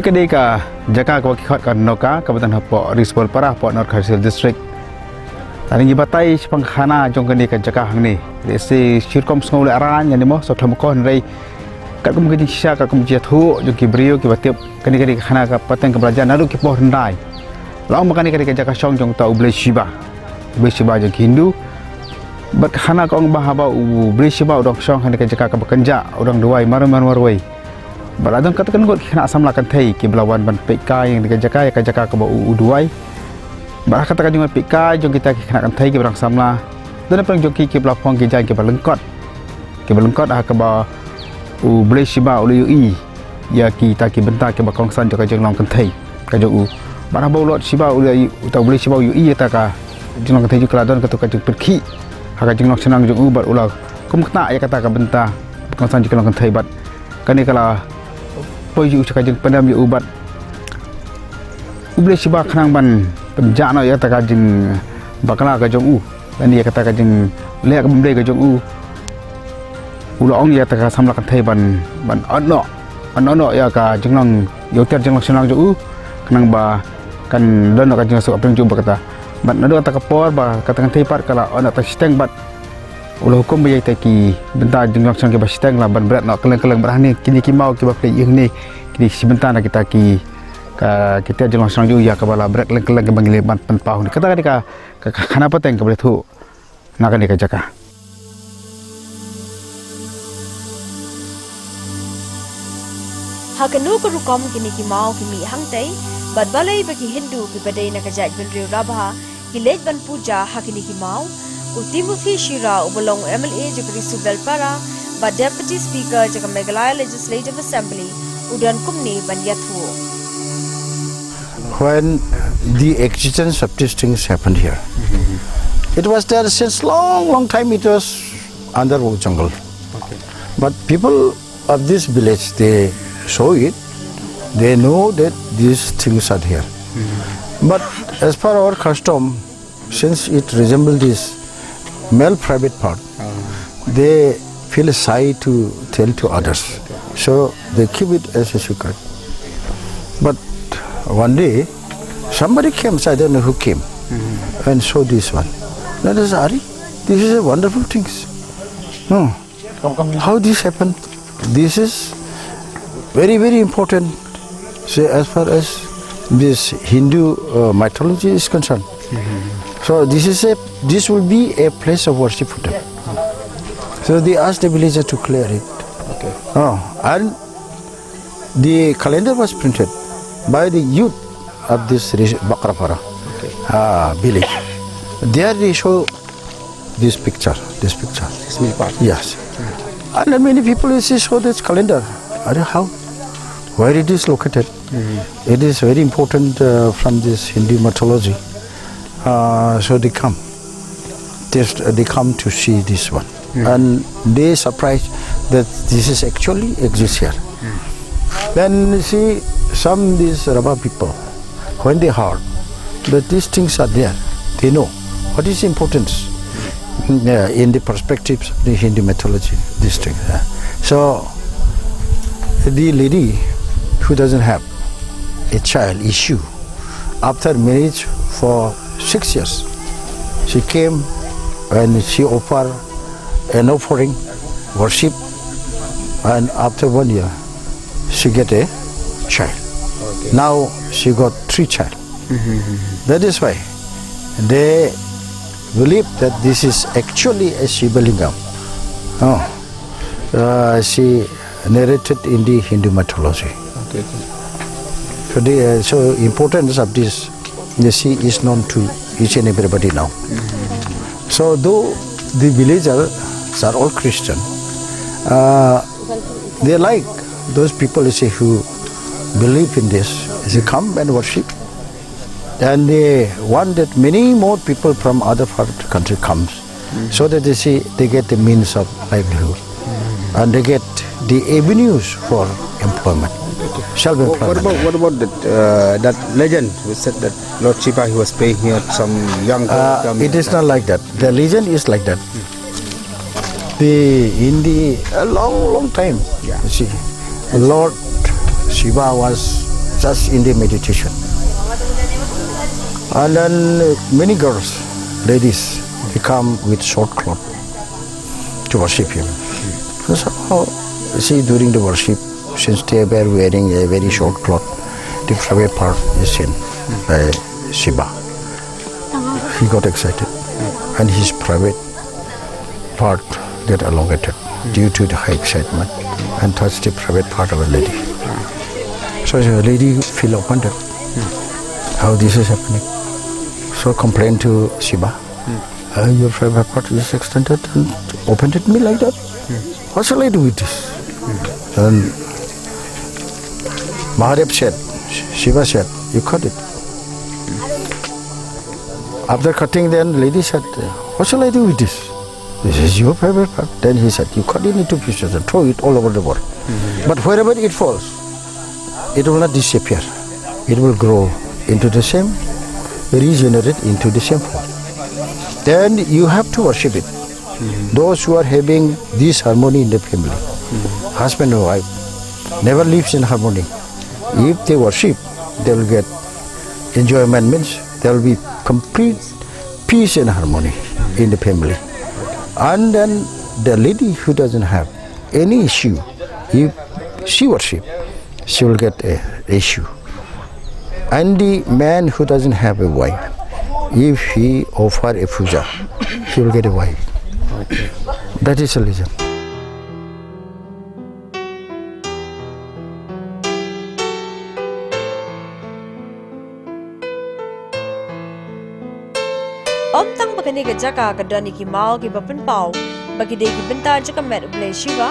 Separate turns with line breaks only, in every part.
kadei ka Jaka Jngohkai Kabupaten Hapok Risbol Parah Pok RiKhasi District. Tadi ngibatai pangkhana jong kadei ka Jaka hang ni. Desi sirkom sngol aran yang demo so thamko nrei kat kum kini sya ka kum jathu jong ki brio ki batiap kadei khana ka pateng ka belajar naru ki poh rendai. Laung makani kadei ka Jaka shong jong tau Blei Shiva. Blei Shiva jong Hindu. Bat khana ka ong bahaba Blei Shiva udang shong kadei ka Jaka ka bekenja udang Duwai maroi. Baladang katakan kot kena samlakan thei ki belawan ban Pynkylla yang dikajakai ka ba Duwai. Bah katakan jong Pynkylla jong kita kena kan thei ki barang samla. Dan apa jong ki belapong ki jai ki balengkot. Ki balengkot ka ba Blei Shiva ului ya ki ta ki benta ki ba kongsan jaka jenglong kan thei ka jong Barang bau lot Shiva ului utau Blei Shiva ui ta ka jenglong kan thei jong keladon ka tu ka jong perki. Ha ka jenglong senang jong bat ulah. Kum kena ya kata ka benta kongsan jenglong kan thei bat. Kani kala poju cakajeng pandam yu ubat Blei Shiva khanang ban penjana ya takajeng bakala ka jong dan dia kata kajeng le ka bemdei ka jong ulaong ya taka samla kan thei ban anno ya ka jenglong yoter jenglong senang jong khanang ba kan don ka jeng so apeng jong kata ban nado kata kapor ba kata kan thei pat kala ona ta steng bat ulah hukum bayai taki bentar jenglong sang ke basteng lah ban berat nak keleng-keleng berani kini kimau ke bapak yang ni kini sebentar nak kita ki kita jenglong sang ju ya ke bala berat keleng-keleng ke bangile ban penpau ni kata ka khana pateng ke boleh tu nak ni ka Jaka
hakanu ko rukom kini kimau kimi hangtai bat balai bagi Hindu ki badai nak ajak benriu rabha ki lej ban puja hakini kimau Timothy Shira ubelong MLA Jaka Risubel Para ba Deputy Speaker Jaka Meghalaya Legislative Assembly udan kumni ban yathu.
When the existence of these things happened here, it was there since long time. It was under jungle. But people of this village, they saw it. They know that these things are here. But as per our custom, since it resembles this male private part, they feel shy to tell to others, so they keep it as a secret. But one day somebody came, I don't know who came, and showed this one. That is Ari, this is a wonderful things. No, how this happened? This is very important. So as far as this Hindu mythology is concerned. So this will be a place of worship for them. So they asked the villager to clear it. And the calendar was printed by the youth of this Bakrapara village. There they show this picture. Yes. And many people show this calendar. How? Where it is located? It is very important from this Hindu mythology. So they come to see this one, and they surprised that this is actually exists here. Then see some these Rabba people, when they heard that these things are there, they know what is importance in the perspectives of the Hindu mythology. This thing. So the lady who doesn't have a child issue after marriage for 6 years, she came and she offered an offering, worship, and after 1 year, she get a child. Now she got 3 children. That is why they believe that this is actually a Shiva Lingam. She narrated in the Hindu mythology. So importance of this, the sea is known to each and everybody now. So though the villagers are all Christian, they like those people who believe in this, they come and worship, and they want that many more people from other part of the country comes, so that they get the means of livelihood, and they get the avenues for employment.
What about that legend which said that Lord Shiva, he was paying here some young girl?
It is not like that. The legend is like that. In the long time, you see, Lord Shiva was just in the meditation. And then many girls, ladies, they come with short cloth to worship him. So somehow, see, during the worship, since they were wearing a very short cloth, the private part is seen by Shiva. He got excited, and his private part get elongated due to the high excitement and touched the private part of a lady. So the lady feel offended how this is happening. So complained to Shiva. Your private part is extended and opened at me like that. What shall I do with this? And Mahadev said, Shiva said, you cut it. After cutting, then lady said, what shall I do with this? This is your private part. Then he said, you cut it into pieces and throw it all over the world. But wherever it falls, it will not disappear. It will grow into the same, regenerate into the same form. Then you have to worship it. Those who are having this harmony in the family, husband and wife, never lives in harmony. If they worship, they will get enjoyment, means there will be complete peace and harmony in the family. And then the lady who doesn't have any issue, if she worship, she will get a issue. And the man who doesn't have a wife, if he offer a puja, he will get a wife.
Okay.
That is religion.
Om tang bakani ka Jaka ka doni ki mau ki bapan pau bagi de ki bentar jaka met Blei Shiva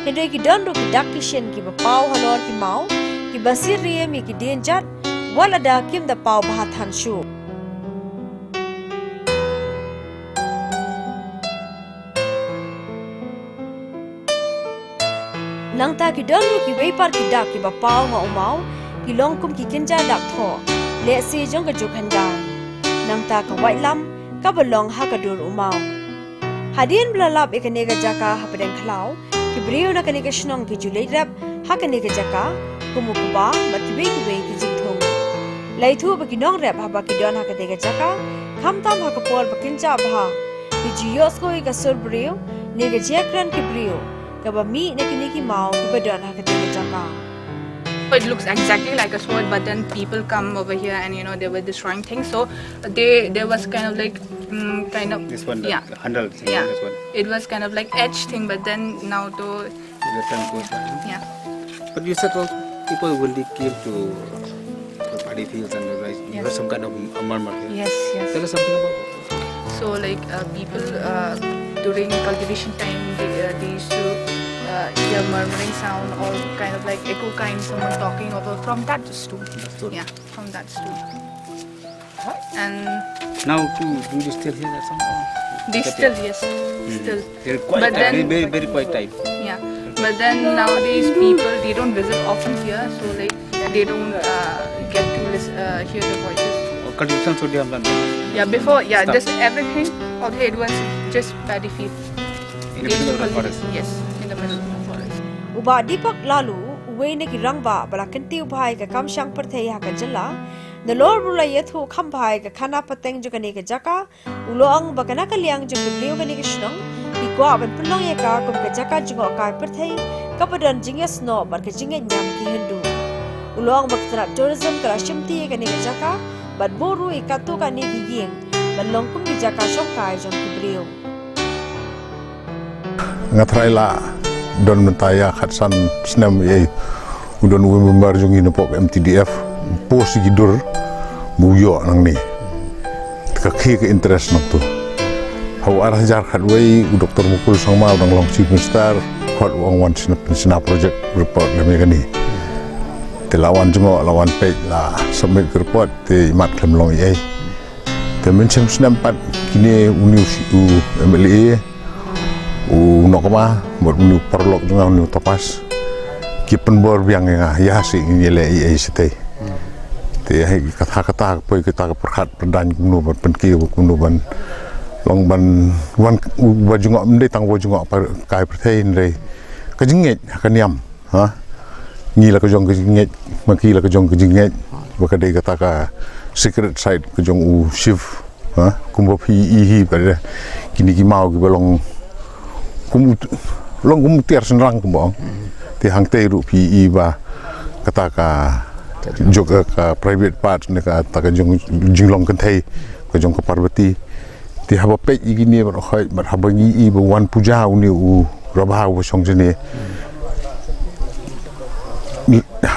hindai ki don ro ki dak ki shen ki bapau halor ki mau ki basir riye mi ki den jat wala da kim da pau bahat han shu nang ta ki don ro ki wei par ki dak ki bapau nga umau ki long kum ki kinja dak tho le si jong ka juk handai nang ta ka wai lam kaba long hakadur umau hadin blalap ekanega Jaka hapadeng khlau ki brio na kanega shnong ki julai rap hakanega Jaka kumukuba matwe ki we ki jingthong laithu ba ki nong rap haba ki don hakadega Jaka khamtam hakapol bakincha bha ki jios ko ka sur brio nega jekran ki brio kaba mi nekini ki mau ki badon hakadega Jaka.
It looks exactly like a sword, but then people come over here and they were destroying things. So there was kind of like
This one,
yeah,
the handle thing,
yeah.
this one.
It was kind of like edge thing, but then now to
The sun goes by.
yeah.
But you said also people when they came to the paddy fields and the rice, you
Yes.
heard some kind of a murmur here.
Yes.
Tell us something about it.
So like people during cultivation time they used to hear murmuring sound or kind of like echo kind, someone talking over from that stool. Yeah, from that stool. And
Now do you still hear that sound?
they still still.
They're quite
But
tight,
then-
very quite tight.
Yeah, but then nowadays people they don't visit often here, so like they don't get to hear the voices.
Or cultivation so they have done.
Yeah, before
Stop.
this everything out here it was just paddy field.
In the middle of the forest.
Yes, in the middle of the forest.
Uba dipak lalu uwe ne ki rangba bala kentiu bhai ka kam shang pyrthei ha ka jala the lord bula yethu kham bhai ka khana pateng jo kane ka Jaka uloang bakana ka liang jo bleu kane ka shnong ki Kwah ban pynlong ye ka kum ka Jaka Jngohkai pyrthei ka padan jinges no bar ka jinget nyam ki hindu uloang baktra tourism ka shimti ye kane ka Jaka bat boru ikatu ka ne ki yeng ban long kum ki Jaka shongkai jong ki bleu
ngatrai la don mentaya khatsan snam ye udon we membar jungi nepok MTDF pos gidur buyo nang ni ka ke interest nak tu hau arah jar khat we doktor mukul sangma dang long chief minister khot wang wan sina project report le me kani te lawan jungo lawan page la submit report te mat klem long ye te menchem snam pat kini uni MLA nokma buat unu perlok juga unu topas kipen bor biang ya si ngile ai sete te hai kata poi kita perkhat perdan unu ban penki unu ban long ban wan wajungo mde tang wajungo kai pyrthei ndre ka jingeit ka niam ha ngi la ka jong ka ngeit maki la ka jong ka ngeit ba kadei kata ka secret site ka jong u shiv ha kumbo phi hi pada kini ki mau ki balong kum tiar senrang kumbo ti hang te ru phi ba kata ka jog ka private part ne ka ta ka jong jinglong kan thei ka jong ka parvati ti haba pe igini ba khoi ba haba ngi ba wan puja u ni u rabha u shong jene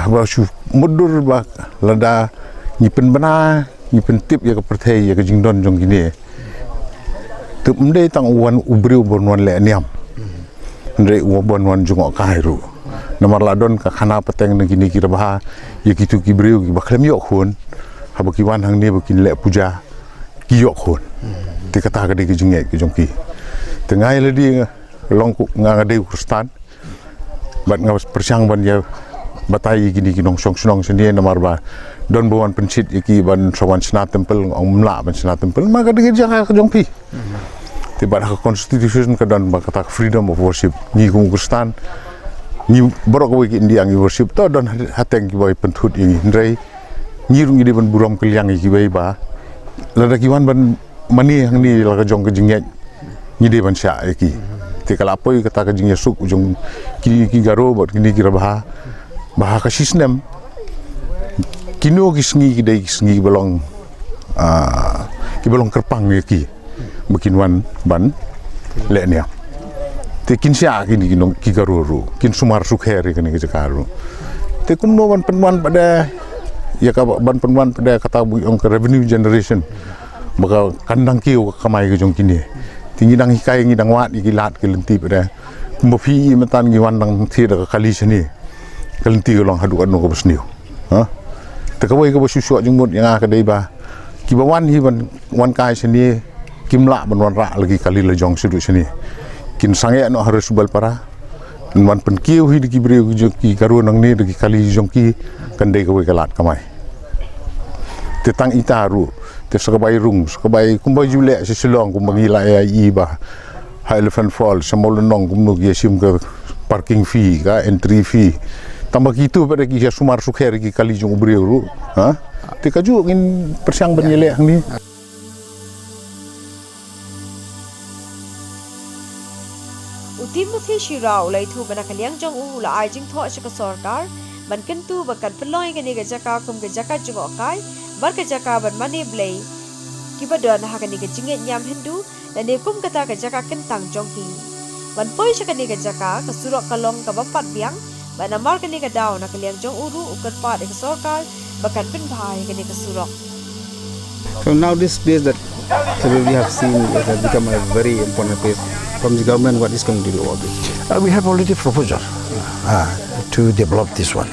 ba shu mudur ba lada ni pen bana ni pen tip ya ka pyrthei ya ka jingdon jong gini tup mde tang wan ubriu bon wan le niam ndre u bon wan Jngohkai ru namar ladon ka khana pateng ne gini ki rabha ya kitu ki briu ki ba khlem yo khon haba ki wan hang ne ba kin le puja ki yo khon ti kata ka de ki jinge ki jong ki tengai le di long ku nga de kristan bat nga persiang ban ya batai gini ki nongshongshnong sendiri namar ba don bawan pensit iki ban sawan sna temple ong mla ban sna temple maka de jaka jong pi tiba ka constitution ka don ba kata freedom of worship ni ku kristan ni borok wi ki indiang worship to don hateng ki boy penthut ini ndrei ni rung ide ban burom keliang ki bai ba lada ki wan ban mani hang ni la ka jong ka jinget ni de ban sha iki ti kala poi kata ka jing yasuk jong ki garo bot kini ki rabha bah ka sistem kino kisngi kidai kisngi belong ki belong kerpang ki bikin wan ban le nia te kin sia kini ki garuru kin sumar sukheri kini ki jakaru te kumno wan penwan pada ya ka ban penwan pada kata bu ong revenue generation maka kandang kiu kamai ke jong kini tinggi dang hikai ngi dang wat ki lat ki lenti pada kumbo phi metan gi wan dang thi da kali sini kalenti long hadu anu ko besniu ha te ka wei ko susu jung mut yang ka dei ba ki bawan hi ban wan kai sini kimla ban wan ra lagi kali le jong sidu sini kin sange no harus bal para wan pen kiu hi ki breu ki garu nang ni ki kali jong ki kan dei ka wei kalat kamai te tang itaru te sakabai rung sakabai kumbai jule si silong kumbangi la ai ba elephant fall samolonong kumnu ki sim ka parking fee ka entry fee tambah gitu pada kisah sumar sukher ki kali jong ubriu ru ha te kaju ngin persiang benyele hang ni
utimuthi shirau lai thu bana kaliang jong u la ai jing tho shaka sarkar ban kentu bakan peloi gani ga jaka kum ga Jaka Jngohkai bar ga jaka ban mane blei kibadon ha gani ga jinget nyam hindu dan ne kum kata ga jaka kentang jongki ban poi shaka ni ga jaka ka surok kalong ka bapat biang ban amar kani ga daw na kaliang jong uru ukat pat ga sarkar bakan penbhai gani ga surok.
So now this place that we have seen has become a very important place. From the government, what is going to do about this?
We have already proposal to develop this one,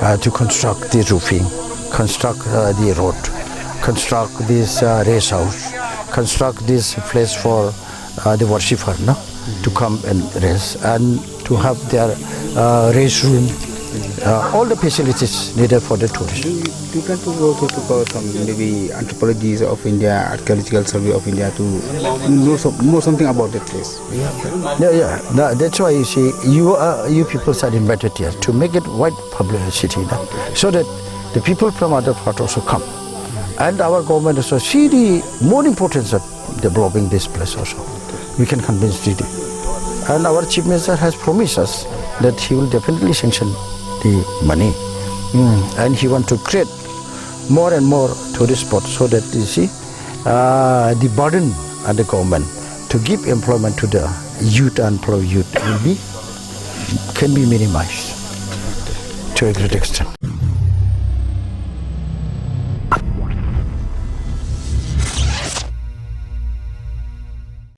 to construct the roofing, construct the road, construct this race house, construct this place for the worshipper, no? To come and race and to have their race room, all the facilities needed for the tourists.
Do you plan to go to some maybe anthropologists of India, archaeological survey of India to know something about that place?
Yeah. No, that's why you see, you people are invited here to make it wide publicity, no? So that the people from other parts also come. And our government also see the more importance of developing this place also. We can convince DD. And our Chief Minister has promised us that he will definitely sanction the money. And he wants to create more and more tourist spots so that you see the burden on the government to give employment to the youth and pro-youth can be minimized to a great extent.